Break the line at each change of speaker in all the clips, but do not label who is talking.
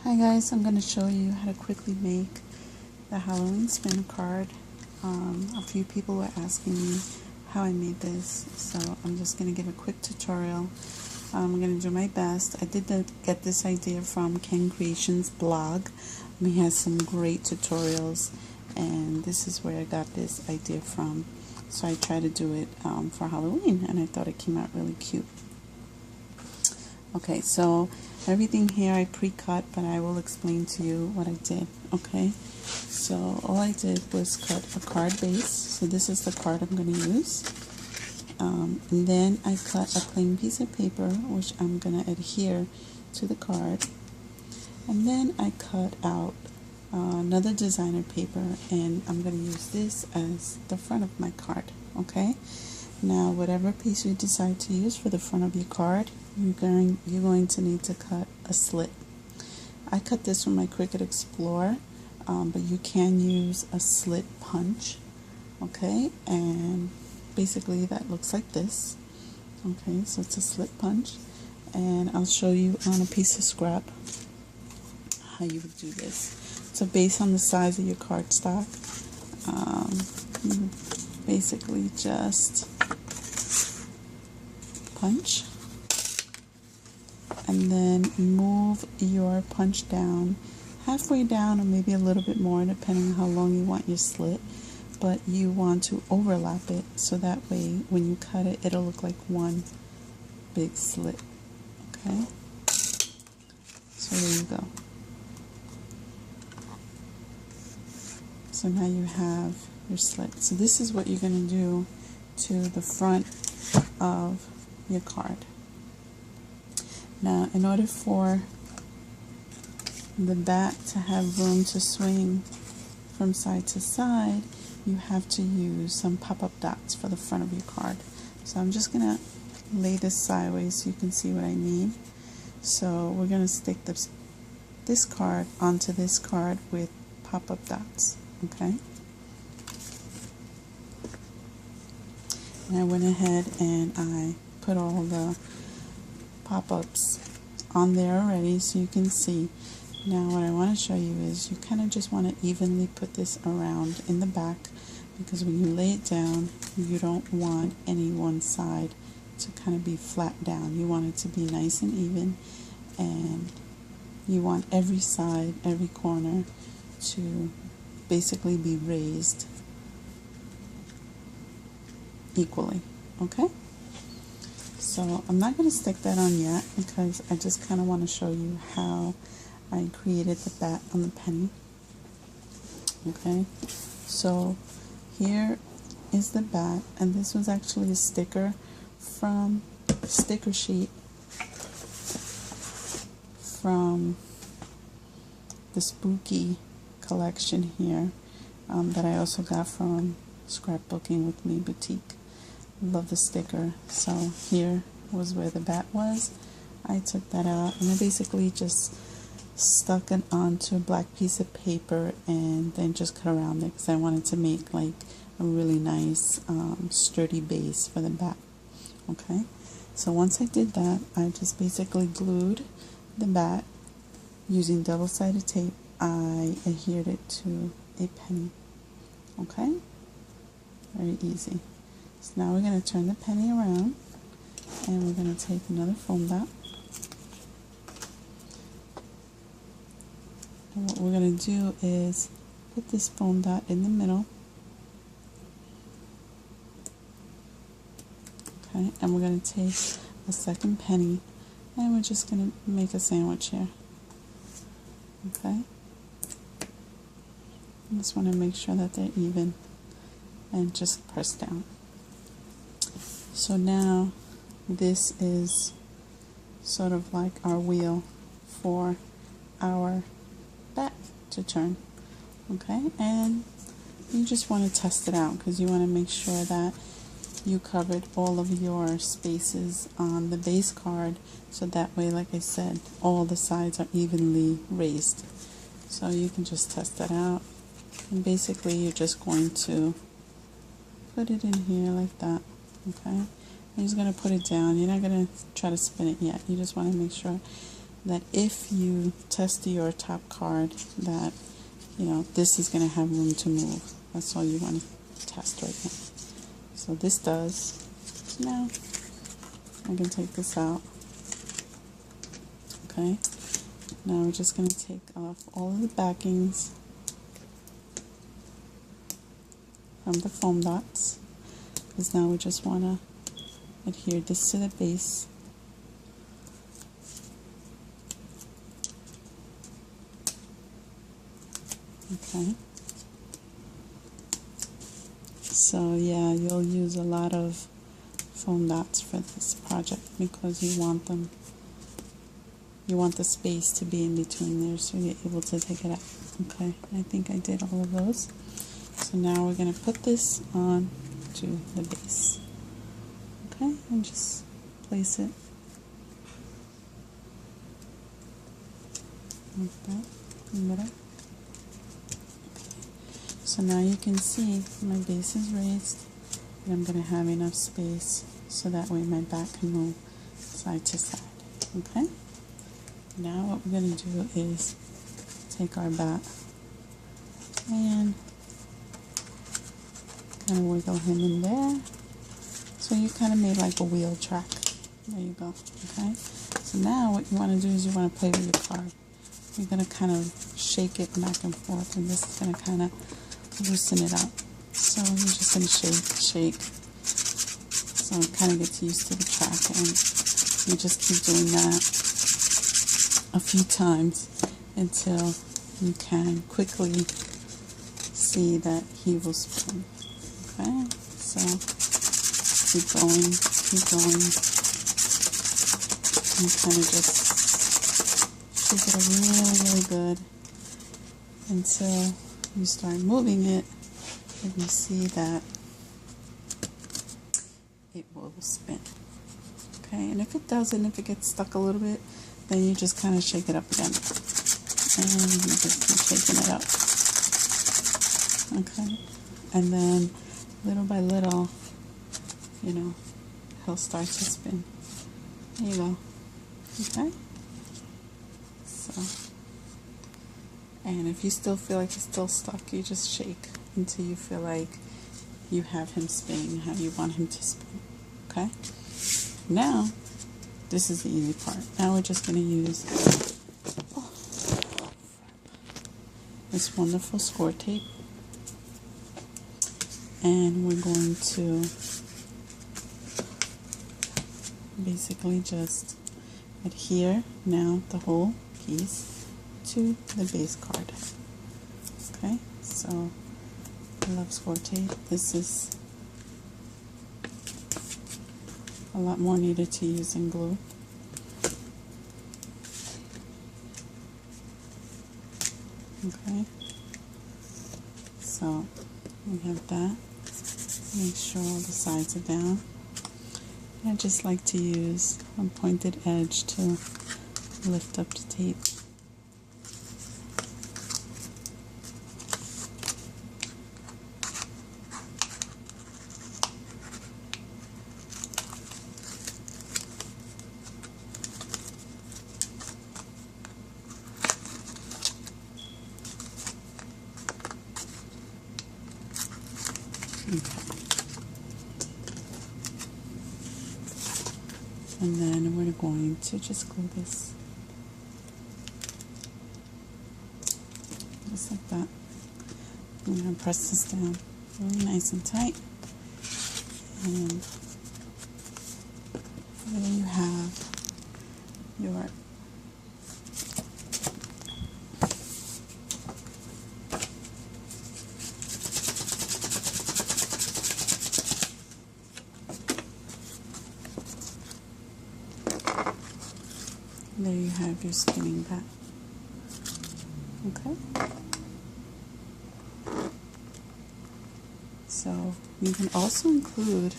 Hi guys, I'm going to show you how to quickly make the Halloween spin card. A few people were asking me how I made this, so I'm just going to give a quick tutorial. I'm going to do my best. I did get this idea from Ken Creations blog. He has some great tutorials, and this is where I got this idea from. So I tried to do it for Halloween, and I thought it came out really cute. Okay, so everything here I pre-cut, but I will explain to you what I did. Okay, so all I did was cut a card base. So this is the card I'm going to use. And then I cut a plain piece of paper, which I'm going to adhere to the card. And then I cut out another designer paper, and I'm going to use this as the front of my card. Okay, now whatever piece you decide to use for the front of your card, you're going to need to cut a slit. I cut this from my Cricut Explorer, but you can use a slit punch. Okay, and basically that looks like this. Okay, so it's a slit punch, and I'll show you on a piece of scrap how you would do this. So based on the size of your cardstock, you basically just punch and then move your punch down halfway down, or maybe a little bit more depending on how long you want your slit, but you want to overlap it so that way when you cut it, it'll look like one big slit. Okay, so there you go. So now you have your slit. So this is what you're going to do to the front of your card. Now, in order for the back to have room to swing from side to side, you have to use some pop-up dots for the front of your card. So I'm just going to lay this sideways so you can see what I mean. So we're going to stick this card onto this card with pop-up dots. Okay. And I went ahead and I put all the pop-ups on there already so you can see. Now what I want to show you is you kind of just want to evenly put this around in the back, because when you lay it down, you don't want any one side to kind of be flat down. You want it to be nice and even, and you want every side, every corner to basically be raised equally. Okay? So I'm not going to stick that on yet because I just kind of want to show you how I created the bat on the penny. Okay, so here is the bat, and this was actually a sticker from Sticker Sheet from the Spooky collection here that I also got from Scrapbooking with Me Boutique. Love the sticker. So here was where the bat was. I took that out and I basically just stuck it onto a black piece of paper and then just cut around it because I wanted to make like a really nice sturdy base for the bat. Okay, so once I did that, I just basically glued the bat using double-sided tape. I adhered it to a penny. Okay, very easy. So now we're going to turn the penny around, and we're going to take another foam dot. And what we're going to do is put this foam dot in the middle. Okay, and we're going to take a second penny, and we're just going to make a sandwich here. Okay. I just want to make sure that they're even and just press down. So now this is sort of like our wheel for our bat to turn. Okay, and you just want to test it out because you want to make sure that you covered all of your spaces on the base card, so that way, like I said, all the sides are evenly raised. So you can just test that out, and basically you're just going to put it in here like that. Okay, you're just going to put it down. You're not going to try to spin it yet. You just want to make sure that if you test your top card, that this is going to have room to move. That's all you want to test right now. So this does. Now I can take this out. Okay. Now we're just going to take off all of the backings from the foam dots, because now we just want to adhere this to the base. Okay. So yeah, you'll use a lot of foam dots for this project because you want them. You want the space to be in between there so you're able to take it out. Okay, I think I did all of those. So now we're going to put this on to the base. Okay, and just place it like that in the middle. So now you can see my base is raised, and I'm going to have enough space so that way my back can move side to side. Okay? Now what we're going to do is take our bat and kind of wiggle him in there. So you kind of made like a wheel track. There you go. Okay? So now what you want to do is you want to play with your card. You're going to kind of shake it back and forth, and this is going to kind of loosen it up. So you're just going to shake. So it kind of gets used to the track, and you just keep doing that a few times until you can quickly see that he will spin. Okay, so keep going, and kind of just shake it really good until you start moving it, and you see that it will spin. Okay, and if it doesn't, if it gets stuck a little bit, then you just kind of shake it up again, and you just keep shaking it up. Okay, and then little by little, he'll start to spin. There you go. Okay, so, and if you still feel like he's still stuck, you just shake until you feel like you have him spinning how you want him to spin. Okay, now this is the easy part. Now we're just going to use this wonderful score tape, and we're going to basically just adhere now the whole piece to the base card. Okay, so I love score tape. This is a lot more needed to use than glue. Okay, so we have that. Make sure all the sides are down. I just like to use a pointed edge to lift up the tape. Okay. And then we're going to just glue this just like that. I'm going to press this down really nice and tight, and there you have your spinning bat. Okay, so you can also include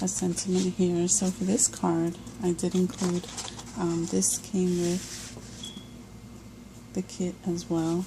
a sentiment here. So for this card, I did include, this came with the kit as well,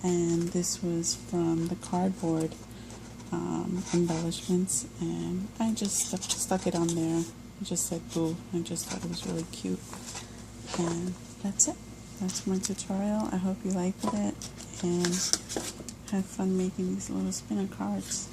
and this was from the cardboard embellishments, and I just stuck it on there. It just said boo. I just thought it was really cute, and that's it. That's my tutorial. I hope you liked it and have fun making these little spinner cards.